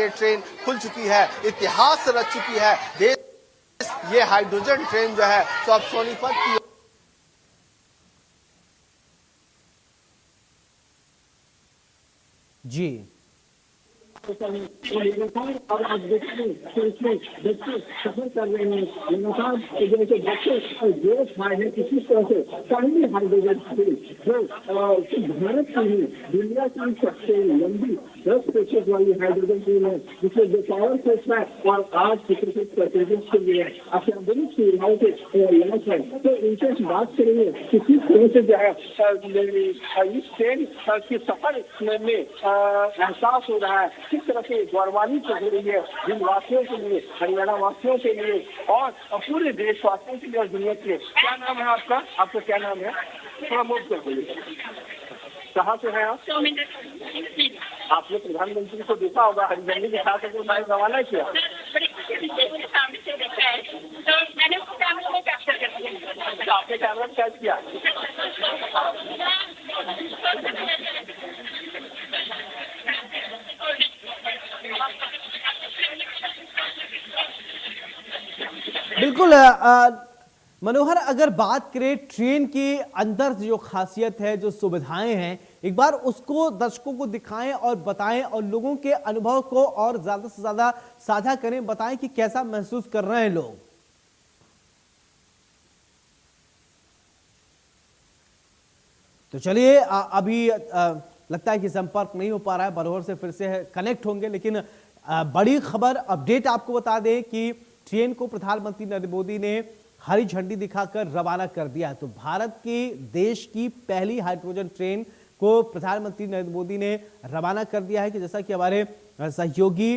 ये ट्रेन खुल चुकी है, इतिहास रच चुकी है। देश ये हाइड्रोजन ट्रेन जो है तो अब सोनीपत की जी और आप देखते हैं कि इसमें बच्चे सफर कर रहे हैं लगातार, जैसे बच्चे जोश आए हैं किसी तरह से पहली हाइड्रोजन ट्रेन जो भारत की ही दुनिया की सबसे लंबी 10 वाली हाइड्रोजन ट्रेन है, जिसमें जो पावर सोचना है और आज चिकित्सक पैसेंजर्स के लिए अत्याधुनिक सुविधाओं के लॉन्च है। तो इनसे बात करेंगे कि किस तरह से जो है इस ट्रेन के सफर में एहसास हो रहा है, किस तरह से गौरवान्वित हो रही है जिन वासियों के लिए, हरियाणा वासियों के लिए और पूरे देशवासियों के लिए और दुनिया के लिए। क्या नाम है आपका? आपका क्या नाम है? थोड़ा मूव कर दीजिए। कहाँ से हैं आप? आपने प्रधानमंत्री को देखा होगा, हरी झंडी के साथ साथ रवाना किया। आपने कैमरा कैच किया? बिल्कुल मनोहर, अगर बात करें ट्रेन की अंदर जो खासियत है, जो सुविधाएं हैं, एक बार उसको दर्शकों को दिखाएं और बताएं और लोगों के अनुभव को और ज्यादा से ज्यादा साझा करें, बताएं कि कैसा महसूस कर रहे हैं लोग। तो चलिए अभी लगता है कि संपर्क नहीं हो पा रहा है, मनोहर से फिर से कनेक्ट होंगे, लेकिन बड़ी खबर अपडेट आपको बता दें कि ट्रेन को प्रधानमंत्री नरेंद्र मोदी ने हरी झंडी दिखाकर रवाना कर दिया। तो भारत की देश की पहली हाइड्रोजन ट्रेन को प्रधानमंत्री नरेंद्र मोदी ने रवाना कर दिया है कि जैसा कि हमारे सहयोगी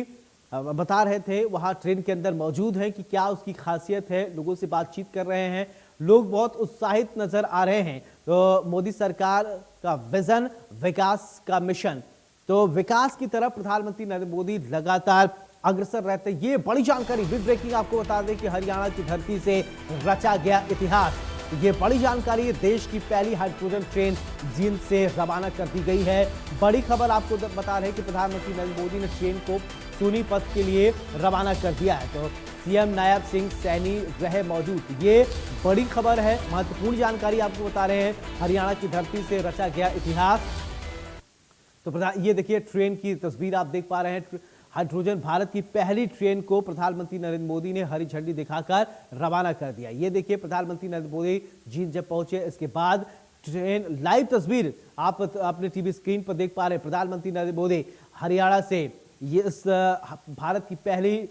बता रहे थे, वहां ट्रेन के अंदर मौजूद है कि क्या उसकी खासियत है, लोगों से बातचीत कर रहे हैं, लोग बहुत उत्साहित नजर आ रहे हैं। तो मोदी सरकार का विजन, विकास का मिशन, तो विकास की तरफ प्रधानमंत्री नरेंद्र मोदी लगातार अग्रसर रहते। ये बड़ी जानकारी, बिग ब्रेकिंग आपको बता दें कि हरियाणा की धरती से रचा गया इतिहास। ये बड़ी जानकारी, देश की पहली हाइड्रोजन ट्रेन जींद से रवाना कर दी गई है। बड़ी खबर आपको बता रहे हैं कि प्रधानमंत्री नरेंद्र मोदी ने ट्रेन को सोनीपत के लिए रवाना कर दिया है। तो सीएम नायब सिंह सैनी रहे मौजूद। ये बड़ी खबर है, महत्वपूर्ण जानकारी आपको बता रहे हैं। हरियाणा की धरती से रचा गया इतिहास। तो ये देखिए ट्रेन की तस्वीर आप देख पा रहे हैं। हाइड्रोजन भारत की पहली ट्रेन को प्रधानमंत्री नरेंद्र मोदी ने हरी झंडी दिखाकर रवाना कर दिया। ये देखिए प्रधानमंत्री नरेंद्र मोदी जींद जब पहुंचे, इसके बाद ट्रेन, लाइव तस्वीर आप अपने टीवी स्क्रीन पर देख पा रहे हैं। प्रधानमंत्री नरेंद्र मोदी हरियाणा से ये इस भारत की पहली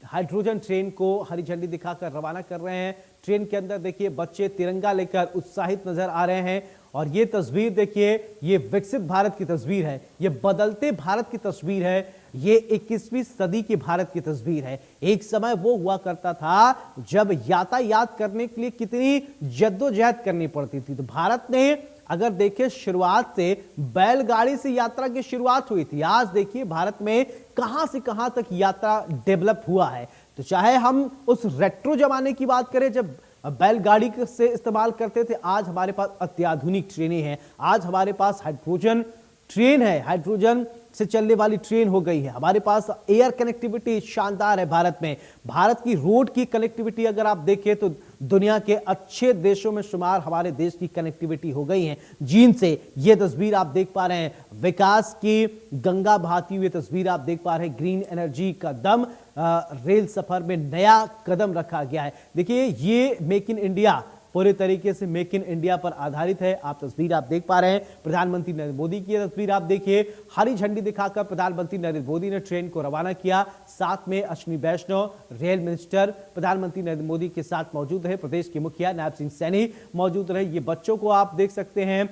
हाइड्रोजन ट्रेन को हरी झंडी दिखाकर रवाना कर रहे हैं। ट्रेन के अंदर देखिए बच्चे तिरंगा लेकर उत्साहित नजर आ रहे हैं। और ये तस्वीर देखिए, ये विकसित भारत की तस्वीर है, ये बदलते भारत की तस्वीर है, ये 21वीं सदी की भारत की तस्वीर है। एक समय वो हुआ करता था जब यातायात करने के लिए कितनी जद्दोजहद करनी पड़ती थी। तो भारत ने अगर देखिए शुरुआत से बैलगाड़ी से यात्रा की शुरुआत हुई थी। आज देखिए भारत में कहां से कहां तक यात्रा डेवलप हुआ है। तो चाहे हम उस रेट्रो जमाने की बात करें जब बैलगाड़ी से इस्तेमाल करते थे, आज हमारे पास अत्याधुनिक ट्रेनें हैं, आज हमारे पास हाइड्रोजन ट्रेन है, हाइड्रोजन से चलने वाली ट्रेन हो गई है। हमारे पास एयर कनेक्टिविटी शानदार है भारत में। भारत की रोड की कनेक्टिविटी अगर आप देखें तो दुनिया के अच्छे देशों में शुमार हमारे देश की कनेक्टिविटी हो गई है। जींद से ये तस्वीर आप देख पा रहे हैं, विकास की गंगा बहाती हुई तस्वीर आप देख पा रहे हैं। ग्रीन एनर्जी का दम, रेल सफर में नया कदम रखा गया है। देखिए ये मेक इन इंडिया पूरे तरीके से मेक इन इंडिया पर आधारित है। आप तस्वीर आप देख पा रहे हैं, प्रधानमंत्री नरेंद्र मोदी की तस्वीर आप देखिए। हरी झंडी दिखाकर प्रधानमंत्री नरेंद्र मोदी ने ट्रेन को रवाना किया। साथ में अश्विनी वैष्णव, रेल मिनिस्टर प्रधानमंत्री नरेंद्र मोदी के साथ मौजूद रहे। प्रदेश के मुखिया नायब सिंह सैनी मौजूद रहे। ये बच्चों को आप देख सकते हैं,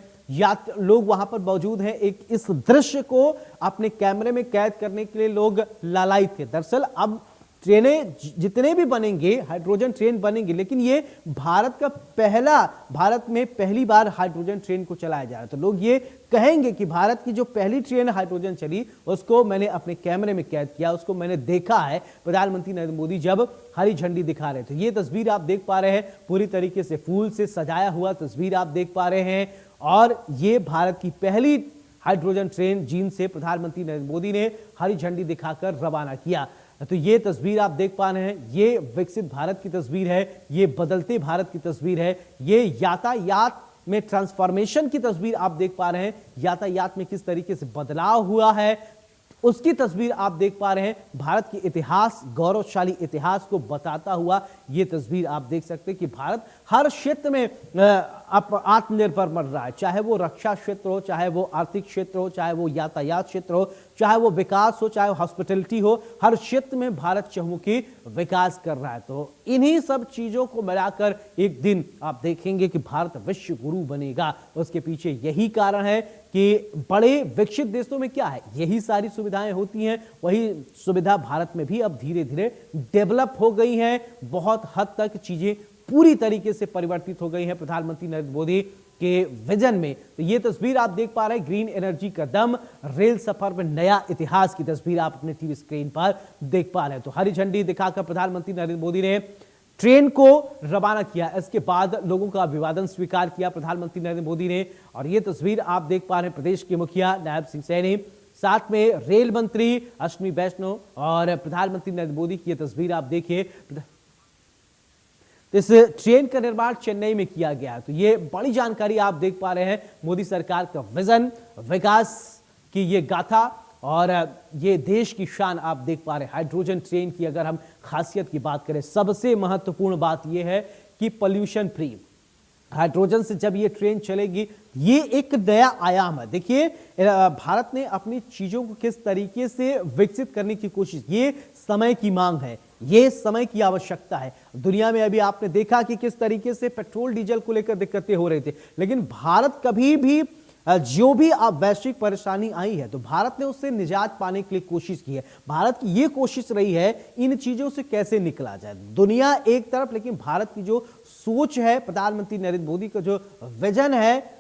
लोग वहां पर मौजूद हैं। एक इस दृश्य को अपने कैमरे में कैद करने के लिए लोग लालायित थे। दरअसल अब ट्रेनें जितने भी बनेंगे, हाइड्रोजन ट्रेन बनेंगे, लेकिन ये भारत में पहली बार हाइड्रोजन ट्रेन को चलाया जा रहा है। तो लोग ये कहेंगे कि भारत की जो पहली ट्रेन हाइड्रोजन चली उसको मैंने अपने कैमरे में कैद किया, उसको मैंने देखा है प्रधानमंत्री नरेंद्र मोदी जब हरी झंडी दिखा रहे थे। ये तस्वीर आप देख पा रहे हैं, पूरी तरीके से फूल से सजाया हुआ तस्वीर आप देख पा रहे हैं। और ये भारत की पहली हाइड्रोजन ट्रेन चीन से प्रधानमंत्री नरेंद्र मोदी ने हरी झंडी दिखाकर रवाना किया। तो ये तस्वीर आप देख पा रहे हैं, ये विकसित भारत की तस्वीर है, ये बदलते भारत की तस्वीर है, ये यातायात में ट्रांसफॉर्मेशन की तस्वीर आप देख पा रहे हैं। यातायात में किस तरीके से बदलाव हुआ है उसकी तस्वीर आप देख पा रहे हैं। भारत की इतिहास, गौरवशाली इतिहास को बताता हुआ ये तस्वीर आप देख सकते हैं कि भारत हर क्षेत्र में आत्मनिर्भर बन रहा है, चाहे वो रक्षा क्षेत्र हो, चाहे वो आर्थिक क्षेत्र हो, चाहे वो यातायात क्षेत्र हो, चाहे वो विकास हो, चाहे वो हॉस्पिटैलिटी हो, हर क्षेत्र में भारत चहुमुखी विकास कर रहा है। तो इन्हीं सब चीजों को मिलाकर एक दिन आप देखेंगे कि भारत विश्व गुरु बनेगा। उसके पीछे यही कारण है कि बड़े विकसित देशों में क्या है, यही सारी सुविधाएं होती हैं, वही सुविधा भारत में भी अब धीरे धीरे डेवलप हो गई हैं। बहुत हद तक चीजें पूरी तरीके से परिवर्तित हो गई हैं प्रधानमंत्री नरेंद्र मोदी के विजन में। तो ये तस्वीर आप देख पा रहे हैं, ग्रीन एनर्जी का दम, रेल सफर में नया इतिहास की तस्वीर आप अपने टीवी स्क्रीन पर देख पा रहे हैं। तो हरी झंडी दिखाकर प्रधानमंत्री नरेंद्र मोदी ने ट्रेन को रवाना किया। इसके बाद लोगों का अभिवादन स्वीकार किया प्रधानमंत्री नरेंद्र मोदी ने। और ये तस्वीर आप देख पा रहे हैं, प्रदेश के मुखिया नायब सिंह सैनी, साथ में रेल मंत्री अश्विनी वैष्णव और प्रधानमंत्री नरेंद्र मोदी की ये तस्वीर आप देखिए। इस ट्रेन का निर्माण चेन्नई में किया गया। तो ये बड़ी जानकारी आप देख पा रहे हैं, मोदी सरकार का विजन, विकास की ये गाथा और ये देश की शान आप देख पा रहे हैं। हाइड्रोजन ट्रेन की अगर हम खासियत की बात करें, सबसे महत्वपूर्ण बात यह है कि पॉल्यूशन फ्री। हाइड्रोजन से जब ये ट्रेन चलेगी, ये एक नया आयाम है। देखिए भारत ने अपनी चीजों को किस तरीके से विकसित करने की कोशिश, ये समय की मांग है, ये समय की आवश्यकता है। दुनिया में अभी आपने देखा कि किस तरीके से पेट्रोल डीजल को लेकर दिक्कतें हो रही थी, लेकिन भारत कभी भी जो भी अब वैश्विक परेशानी आई है तो भारत ने उससे निजात पाने के लिए कोशिश की है। भारत की ये कोशिश रही है इन चीजों से कैसे निकला जाए। दुनिया एक तरफ, लेकिन भारत की जो सोच है, प्रधानमंत्री नरेंद्र मोदी का जो विजन है,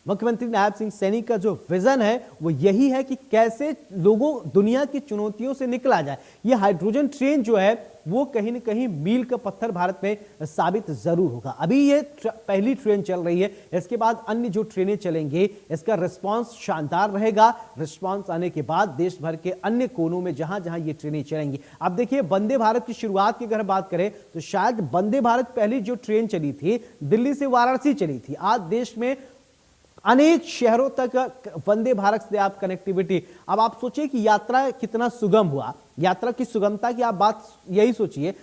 मुख्यमंत्री नायब सिंह सैनी का जो विजन है, वो यही है कि कैसे लोगों दुनिया की चुनौतियों से निकला जाए। ये हाइड्रोजन ट्रेन जो है वो कहीं ना कहीं मील का पत्थर भारत में साबित जरूर होगा। अभी ये पहली ट्रेन चल रही है, इसके बाद अन्य जो ट्रेनें चलेंगे इसका रिस्पांस शानदार रहेगा। रिस्पांस आने के बाद देश भर के अन्य कोनों में जहां जहां ये ट्रेनें चलेंगी, अब देखिए वंदे भारत की शुरुआत की अगर बात करें तो शायद वंदे भारत पहली जो ट्रेन चली थी दिल्ली से वाराणसी चली थी। आज देश में अनेक शहरों तक वंदे भारत से आप कनेक्टिविटी, अब आप सोचिए कि यात्रा कितना सुगम हुआ। यात्रा की सुगमता की आप बात यही सोचिए,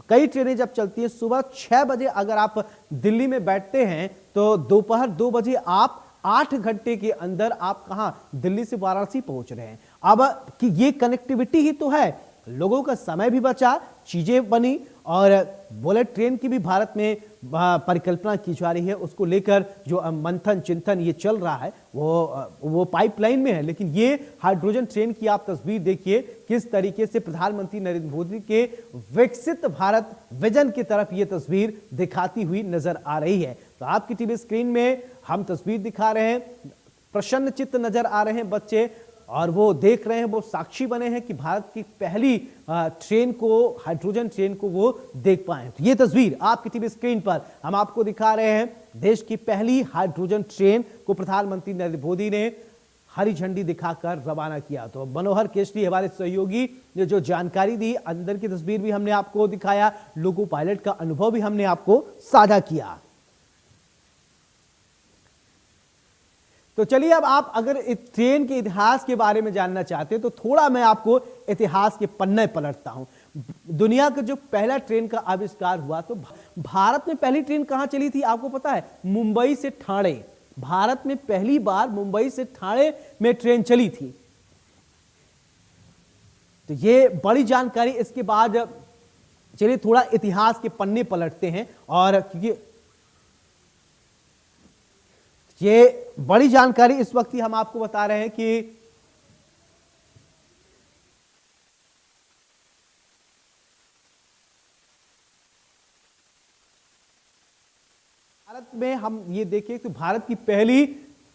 कई ट्रेनें जब चलती हैं सुबह 6 बजे अगर आप दिल्ली में बैठते हैं तो दोपहर 2 बजे आप 8 घंटे के अंदर आप कहां, दिल्ली से वाराणसी पहुंच रहे हैं। अब कि ये कनेक्टिविटी ही तो है, लोगों का समय भी बचा, चीजें बनी और बुलेट ट्रेन की भी भारत में परिकल्पना की जा रही है। उसको लेकर जो मंथन चिंतन ये चल रहा है वो पाइपलाइन में है। लेकिन ये हाइड्रोजन ट्रेन की आप तस्वीर देखिए, किस तरीके से प्रधानमंत्री नरेंद्र मोदी के विकसित भारत विजन की तरफ ये तस्वीर दिखाती हुई नजर आ रही है। तो आपकी टीवी स्क्रीन में हम तस्वीर दिखा रहे हैं, प्रसन्न चित्त नजर आ रहे हैं बच्चे और वो देख रहे हैं, वो साक्षी बने हैं कि भारत की पहली ट्रेन को, हाइड्रोजन ट्रेन को वो देख पाए। तो ये तस्वीर आपकी टीवी स्क्रीन पर हम आपको दिखा रहे हैं, देश की पहली हाइड्रोजन ट्रेन को प्रधानमंत्री नरेंद्र मोदी ने हरी झंडी दिखाकर रवाना किया। तो मनोहर केशरी हमारे सहयोगी ने जो जानकारी दी, अंदर की तस्वीर भी हमने आपको दिखाया, लोको पायलट का अनुभव भी हमने आपको साझा किया। तो चलिए अब आप अगर इस ट्रेन के इतिहास के बारे में जानना चाहते हैं तो थोड़ा मैं आपको इतिहास के पन्ने पलटता हूं। दुनिया का जो पहला ट्रेन का आविष्कार हुआ तो भारत में पहली ट्रेन कहां चली थी आपको पता है? मुंबई से ठाणे। भारत में पहली बार मुंबई से ठाणे में ट्रेन चली थी। तो ये बड़ी जानकारी। इसके बाद चलिए थोड़ा इतिहास के पन्ने पलटते हैं और क्योंकि ये बड़ी जानकारी इस वक्त ही हम आपको बता रहे हैं कि भारत में हम ये देखें तो भारत की पहली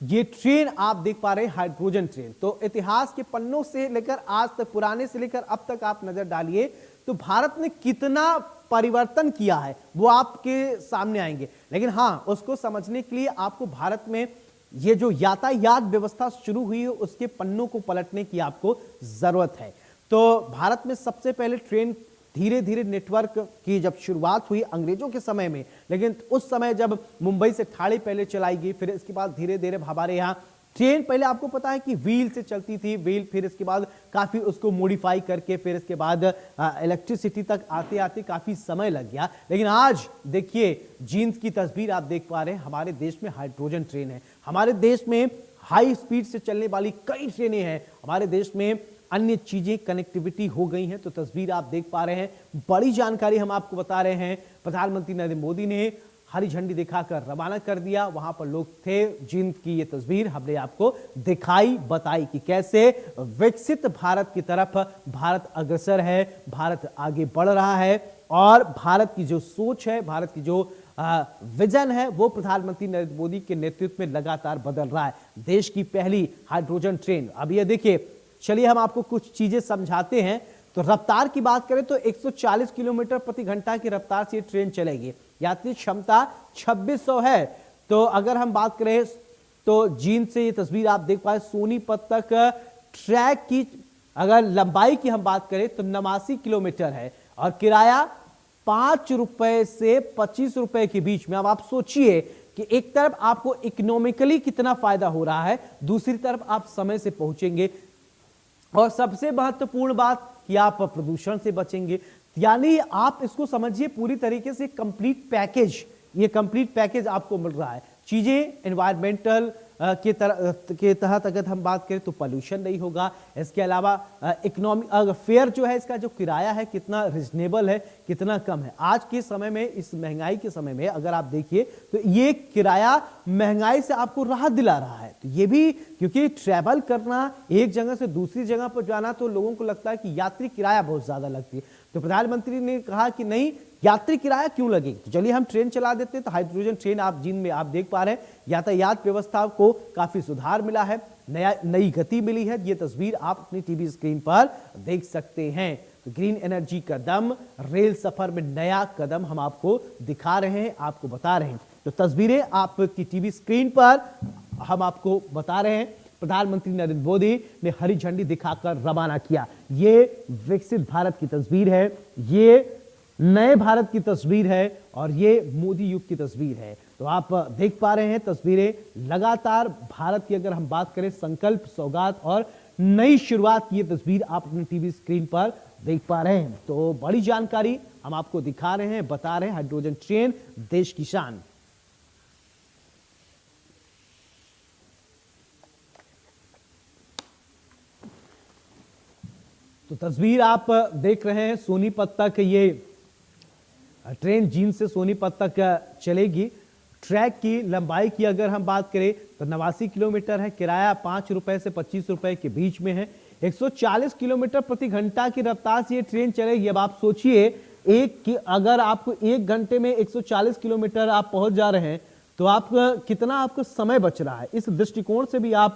ये ट्रेन आप देख पा रहे हैं हाइड्रोजन ट्रेन। तो इतिहास के पन्नों से लेकर आज तक, पुराने से लेकर अब तक आप नजर डालिए तो भारत ने कितना परिवर्तन किया है वो आपके सामने आएंगे। लेकिन हाँ, उसको समझने के लिए आपको भारत में ये जो यातायात व्यवस्था शुरू हुई है उसके पन्नों को पलटने की आपको जरूरत है। तो भारत में सबसे पहले ट्रेन धीरे धीरे नेटवर्क की जब शुरुआत हुई अंग्रेजों के समय में, लेकिन उस समय जब मुंबई से ठाणे पहले चलाई गई, फिर इसके बाद धीरे धीरे हमारे यहाँ ट्रेन, पहले आपको पता है कि व्हील से चलती थी, व्हील, फिर इसके बाद काफी उसको मॉडिफाई करके फिर इसके बाद इलेक्ट्रिसिटी तक आते आते काफी समय लग गया। लेकिन आज देखिए जींद की तस्वीर आप देख पा रहे हैं, हमारे देश में हाइड्रोजन ट्रेन है, हमारे देश में हाई स्पीड से चलने वाली कई ट्रेनें हैं, हमारे देश में अन्य चीजें कनेक्टिविटी हो गई हैं। तो तस्वीर आप देख पा रहे हैं, बड़ी जानकारी हम आपको बता रहे हैं। प्रधानमंत्री नरेंद्र मोदी ने हरी झंडी दिखाकर रवाना कर दिया, वहां पर लोग थे। जींद की ये तस्वीर हमने आपको दिखाई, बताई कि कैसे विकसित भारत की तरफ भारत अग्रसर है, भारत आगे बढ़ रहा है और भारत की जो सोच है, भारत की जो विजन है, वो प्रधानमंत्री नरेंद्र मोदी के नेतृत्व में लगातार बदल रहा है। देश की पहली हाइड्रोजन ट्रेन, अब ये देखिए, चलिए हम आपको कुछ चीजें समझाते हैं। तो रफ्तार की बात करें तो 140 किलोमीटर प्रति घंटा की रफ्तार से ट्रेन चलेगी, यात्री क्षमता 2600 है। तो अगर हम बात करें तो जींद से ये तस्वीर आप देख पाए, सोनीपत तक ट्रैक की अगर लंबाई की हम बात करें तो 89 किलोमीटर है और किराया 5 रुपए से 25 रुपए के बीच में। अब आप सोचिए कि एक तरफ आपको इकोनॉमिकली कितना फायदा हो रहा है, दूसरी तरफ आप समय से पहुंचेंगे और सबसे महत्वपूर्ण बात कि आप प्रदूषण से बचेंगे। यानी आप इसको समझिए पूरी तरीके से कंप्लीट पैकेज, ये कंप्लीट पैकेज आपको मिल रहा है। चीजें एनवायरमेंटल के तहत अगर हम बात करें तो पोल्यूशन नहीं होगा। इसके अलावा इकोनॉमी फेयर जो है, इसका जो किराया है कितना रिजनेबल है, कितना कम है। आज के समय में, इस महंगाई के समय में अगर आप देखिए तो ये किराया महंगाई से आपको राहत दिला रहा है। तो ये भी क्योंकि ट्रैवल करना, एक जगह से दूसरी जगह पर जाना, तो लोगों को लगता है कि यात्री किराया बहुत ज्यादा लगती है। तो प्रधानमंत्री ने कहा कि नहीं, यात्री किराया क्यों लगे, तो चलिए हम ट्रेन चला देते हैं। तो हाइड्रोजन ट्रेन आप जींद में आप देख पा रहे हैं, यातायात व्यवस्था को काफी सुधार मिला है, नई गति मिली है। ये तस्वीर आप अपनी टीवी स्क्रीन पर देख सकते हैं। तो ग्रीन एनर्जी का दम, रेल सफर में नया कदम हम आपको दिखा रहे हैं, आपको बता रहे हैं। तो तस्वीरें आपकी टीवी स्क्रीन पर हम आपको बता रहे हैं। प्रधानमंत्री नरेंद्र मोदी ने हरी झंडी दिखाकर रवाना किया। ये विकसित भारत की तस्वीर है, ये नए भारत की तस्वीर है और ये मोदी युग की तस्वीर है। तो आप देख पा रहे हैं तस्वीरें, लगातार भारत की अगर हम बात करें संकल्प, सौगात और नई शुरुआत की ये तस्वीर आप अपनी टीवी स्क्रीन पर देख पा रहे हैं। तो बड़ी जानकारी हम आपको दिखा रहे हैं, बता रहे हैं। हाइड्रोजन ट्रेन देश की शान। तो तस्वीर आप देख रहे हैं, सोनीपत तक ये ट्रेन जींद से सोनीपत तक चलेगी। ट्रैक की लंबाई की अगर हम बात करें तो 89 किलोमीटर है, किराया 5 रुपए से 25 रुपए के बीच में है। 140 किलोमीटर प्रति घंटा की रफ्तार से ये ट्रेन चलेगी। अब आप सोचिए अगर आपको 1 घंटे में 140 किलोमीटर आप पहुंच जा रहे हैं तो आप कितना आपको समय बच रहा है। इस दृष्टिकोण से भी आप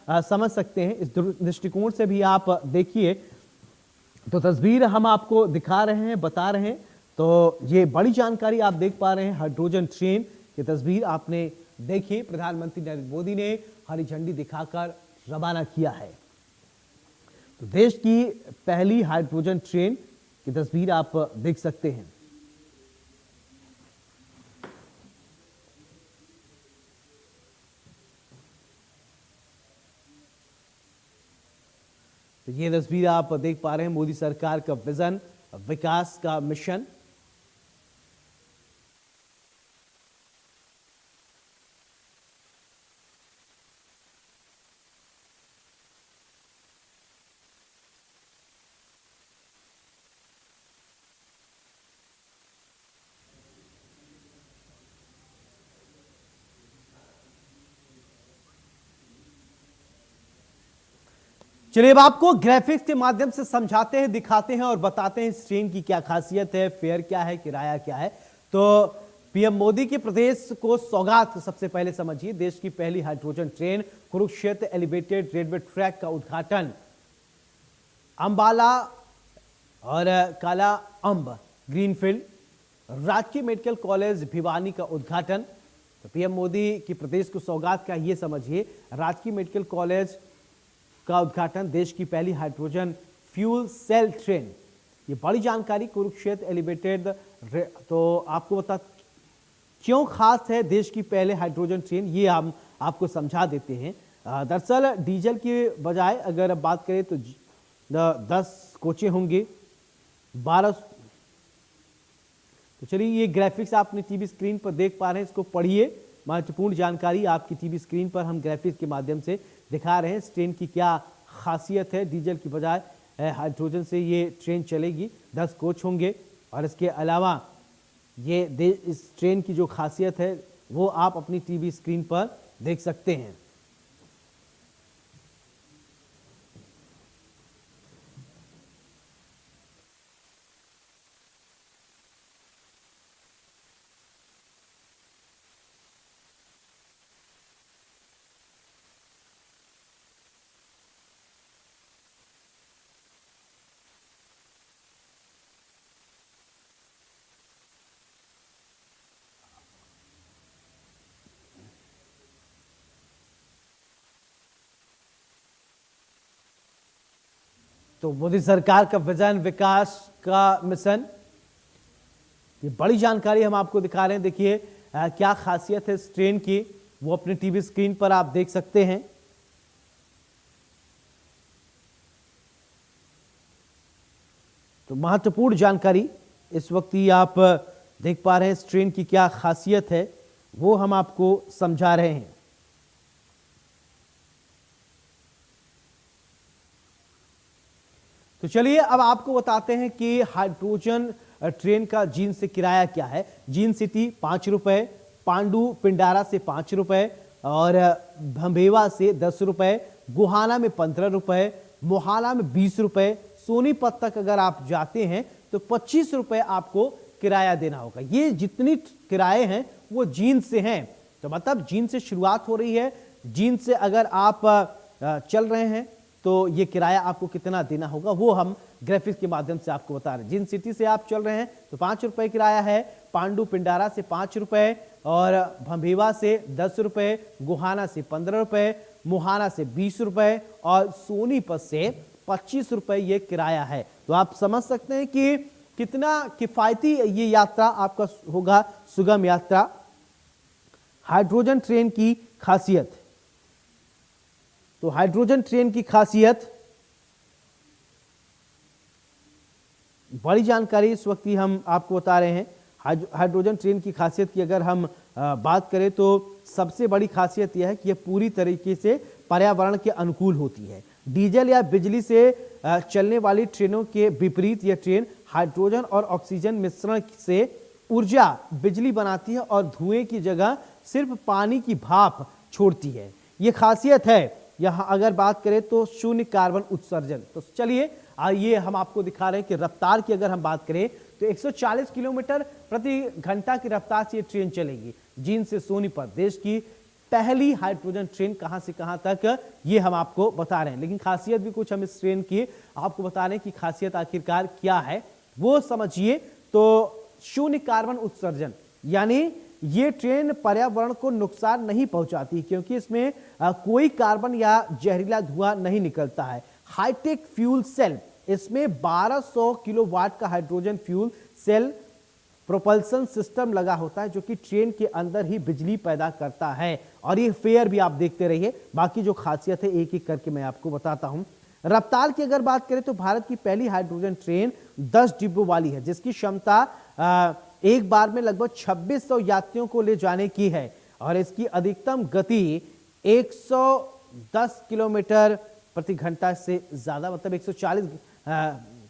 समझ सकते हैं, इस दृष्टिकोण से भी आप देखिए। तो तस्वीर हम आपको दिखा रहे हैं, बता रहे हैं। तो ये बड़ी जानकारी आप देख पा रहे हैं, हाइड्रोजन ट्रेन की तस्वीर आपने देखी। प्रधानमंत्री नरेंद्र मोदी ने हरी झंडी दिखाकर रवाना किया है। तो देश की पहली हाइड्रोजन ट्रेन की तस्वीर आप देख सकते हैं। तो ये तस्वीर आप देख पा रहे हैं, मोदी सरकार का विजन, विकास का मिशन। चलिए अब आपको ग्राफिक्स के माध्यम से समझाते हैं, दिखाते हैं और बताते हैं इस ट्रेन की क्या खासियत है, फेयर क्या है, किराया क्या है। तो पीएम मोदी के प्रदेश को सौगात सबसे पहले समझिए। देश की पहली hydrogen train, Kurukshetra elevated railway track का उद्घाटन, अंबाला और काला अम्ब ग्रीनफील्ड, राजकीय मेडिकल कॉलेज भिवानी का उद्घाटन, तो पीएम मोदी की प्रदेश को सौगात का ये समझिए, राजकीय मेडिकल कॉलेज का उद्घाटन, देश की पहली हाइड्रोजन फ्यूल सेल ट्रेन। ये बड़ी जानकारी, कुरुक्षेत्र एलिवेटेड। तो आपको बता क्यों खास है देश की पहले हाइड्रोजन ट्रेन, ये हम आपको समझा देते हैं। दरअसल डीजल के बजाय अगर बात करें तो 10 कोचें होंगे, 12। तो चलिए, ये ग्राफिक्स आपने टीवी स्क्रीन पर देख पा रहे हैं, इसको पढ़िए। महत्वपूर्ण जानकारी आपकी टीवी स्क्रीन पर हम ग्राफिक्स के माध्यम से दिखा रहे हैं। इस ट्रेन की क्या खासियत है, डीजल की बजाय हाइड्रोजन से ये ट्रेन चलेगी, 10 कोच होंगे। और इसके अलावा ये इस ट्रेन की जो खासियत है वो आप अपनी टीवी स्क्रीन पर देख सकते हैं। तो मोदी सरकार का विजन, विकास का मिशन, ये बड़ी जानकारी हम आपको दिखा रहे हैं। देखिए क्या खासियत है इस ट्रेन की, वो अपने टीवी स्क्रीन पर आप देख सकते हैं। तो महत्वपूर्ण जानकारी इस वक्त ही आप देख पा रहे हैं। इस ट्रेन की क्या खासियत है वो हम आपको समझा रहे हैं। तो चलिए अब आपको बताते हैं कि हाइड्रोजन ट्रेन का जींद से किराया क्या है। जींद सिटी 5 रुपए, पांडु पिंडारा से 5 रुपए और भंभेवा से 10 रुपए, गुहाना में 15 रुपए, मोहाना में 20 रुपए, सोनीपत तक अगर आप जाते हैं तो 25 रुपए आपको किराया देना होगा। ये जितनी किराए हैं वो जींद से हैं, तो मतलब जींद से शुरुआत हो रही है। जींद से अगर आप चल रहे हैं तो ये किराया आपको कितना देना होगा वो हम ग्राफिक्स के माध्यम से आपको बता रहे हैं। जिन सिटी से आप चल रहे हैं तो 5 रुपए किराया है, पांडु पिंडारा से 5 रुपए और भंभेवा से 10 रुपए, गुहाना से 15 रुपए, मुहाना से 20 रुपए और सोनीपत से 25 रुपए ये किराया है। तो आप समझ सकते हैं कि कितना किफायती ये यात्रा आपका होगा, सुगम यात्रा। हाइड्रोजन ट्रेन की खासियत, तो हाइड्रोजन ट्रेन की खासियत, बड़ी जानकारी इस वक्त ही हम आपको बता रहे हैं। हाइड्रोजन ट्रेन की खासियत की अगर हम बात करें तो सबसे बड़ी खासियत यह है कि यह पूरी तरीके से पर्यावरण के अनुकूल होती है। डीजल या बिजली से चलने वाली ट्रेनों के विपरीत यह ट्रेन हाइड्रोजन और ऑक्सीजन मिश्रण से ऊर्जा बिजली बनाती है और धुएं की जगह सिर्फ पानी की भाप छोड़ती है। ये खासियत है। यहाँ अगर बात करें तो शून्य कार्बन उत्सर्जन। तो चलिए ये हम आपको दिखा रहे हैं कि रफ्तार की अगर हम बात करें तो 140 किलोमीटर प्रति घंटा की रफ्तार से ये ट्रेन चलेगी। जींद से सोनीपत देश की पहली हाइड्रोजन ट्रेन कहां से कहां तक ये हम आपको बता रहे हैं। लेकिन खासियत भी कुछ हम इस ट्रेन की आपको बता रहे हैं कि खासियत आखिरकार क्या है वो समझिए। तो शून्य कार्बन उत्सर्जन, यानी ये ट्रेन पर्यावरण को नुकसान नहीं पहुंचाती क्योंकि इसमें कोई कार्बन या जहरीला धुआं नहीं निकलता है। हाईटेक फ्यूल सेल, इसमें 1200 किलोवाट का hydrogen fuel cell propulsion system लगा होता है जो कि ट्रेन के अंदर ही बिजली पैदा करता है। और ये फेयर भी आप देखते रहिए, बाकी जो खासियत है एक एक करके मैं आपको बताता हूं। रफ्तार की अगर बात करें तो भारत की पहली हाइड्रोजन ट्रेन 10 डिब्बों वाली है जिसकी क्षमता एक बार में लगभग 2600 यात्रियों को ले जाने की है और इसकी अधिकतम गति 110 किलोमीटर प्रति घंटा से ज्यादा, मतलब 140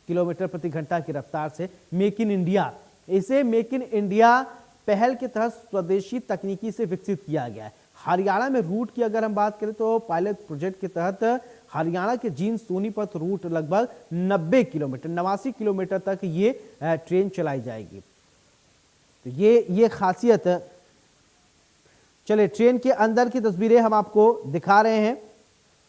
किलोमीटर प्रति घंटा की रफ्तार से मेक इन इंडिया, इसे मेक इन इंडिया पहल के तहत स्वदेशी तकनीकी से विकसित किया गया है। हरियाणा में रूट की अगर हम बात करें तो पायलट प्रोजेक्ट के तहत हरियाणा के जींद सोनीपत रूट लगभग 89 किलोमीटर तक ये ट्रेन चलाई जाएगी। तो ये खासियत। चलिए ट्रेन के अंदर की तस्वीरें हम आपको दिखा रहे हैं।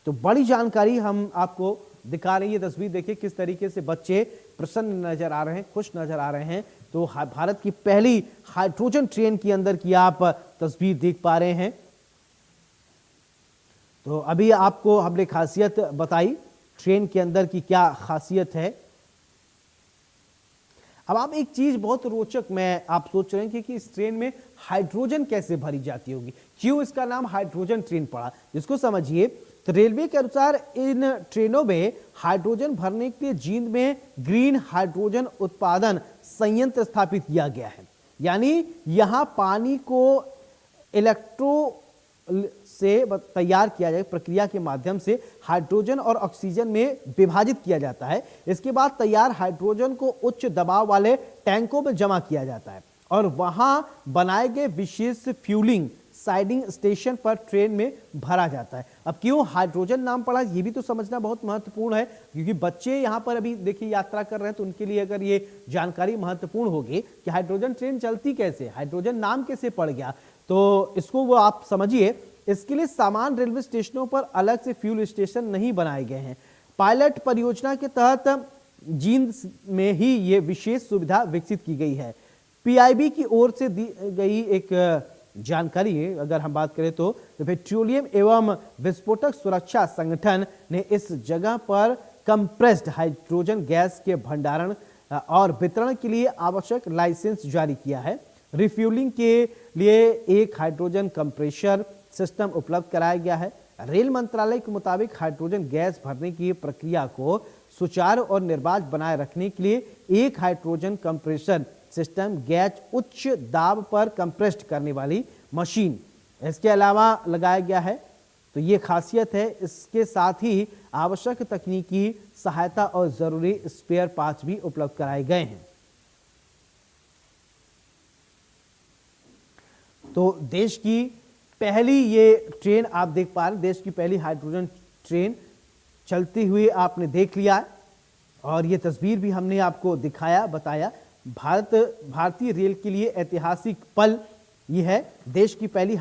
तो बड़ी जानकारी हम आपको दिखा रही है। ये तस्वीर देखिए किस तरीके से बच्चे प्रसन्न नजर आ रहे हैं, खुश नजर आ रहे हैं। तो भारत की पहली हाइड्रोजन ट्रेन के अंदर की आप तस्वीर देख पा रहे हैं। तो अभी आपको हमने खासियत बताई ट्रेन के अंदर की क्या खासियत है। अब आप एक चीज बहुत रोचक आप सोच रहे हैं कि इस ट्रेन में हाइड्रोजन कैसे भरी जाती होगी, क्यों इसका नाम हाइड्रोजन ट्रेन पड़ा, जिसको समझिए। तो रेलवे के अनुसार इन ट्रेनों में हाइड्रोजन भरने के लिए जींद में ग्रीन हाइड्रोजन उत्पादन संयंत्र स्थापित किया गया है। यानी यहां पानी को इलेक्ट्रो से तैयार किया जाए, प्रक्रिया के माध्यम से हाइड्रोजन और ऑक्सीजन में विभाजित किया जाता है। इसके बाद तैयार हाइड्रोजन को उच्च दबाव वाले टैंकों में जमा किया जाता है और वहां बनाए गए विशेष फ्यूलिंग साइडिंग स्टेशन पर ट्रेन में भरा जाता है। अब क्यों हाइड्रोजन नाम पड़ा, ये भी तो समझना बहुत महत्वपूर्ण है, क्योंकि बच्चे यहाँ पर अभी देखिए यात्रा कर रहे हैं, तो उनके लिए अगर ये जानकारी महत्वपूर्ण होगी कि हाइड्रोजन ट्रेन चलती कैसे, हाइड्रोजन नाम कैसे पड़ गया, तो इसको वो आप समझिए। इसके लिए सामान रेलवे स्टेशनों पर अलग से फ्यूल स्टेशन नहीं बनाए गए हैं। पायलट परियोजना के तहत जींद में ही ये विशेष सुविधा विकसित की गई है। पीआईबी की ओर से दी गई एक जानकारी है, अगर हम बात करें तो पेट्रोलियम एवं विस्फोटक सुरक्षा संगठन ने इस जगह पर कंप्रेस्ड हाइड्रोजन गैस के भंडारण और वितरण के लिए आवश्यक लाइसेंस जारी किया है। रिफ्यूलिंग के लिए एक हाइड्रोजन कंप्रेशर सिस्टम उपलब्ध कराया गया है। रेल मंत्रालय के मुताबिक हाइड्रोजन गैस भरने की प्रक्रिया को सुचारू और निर्बाध बनाए रखने के लिए एक हाइड्रोजन कंप्रेशर सिस्टम गैस उच्च दाब पर कंप्रेस्ड करने वाली मशीन इसके अलावा लगाया गया है। तो ये खासियत है। इसके साथ ही आवश्यक तकनीकी सहायता और जरूरी स्पेयर पार्ट्स भी उपलब्ध कराए गए हैं। तो देश की पहली ये ट्रेन आप देख पा रहे हैं, देश की पहली हाइड्रोजन ट्रेन चलती हुई आपने देख लिया है और ये तस्वीर भी हमने आपको दिखाया, बताया। भारतीय रेल के लिए ऐतिहासिक पल ये है। देश की पहली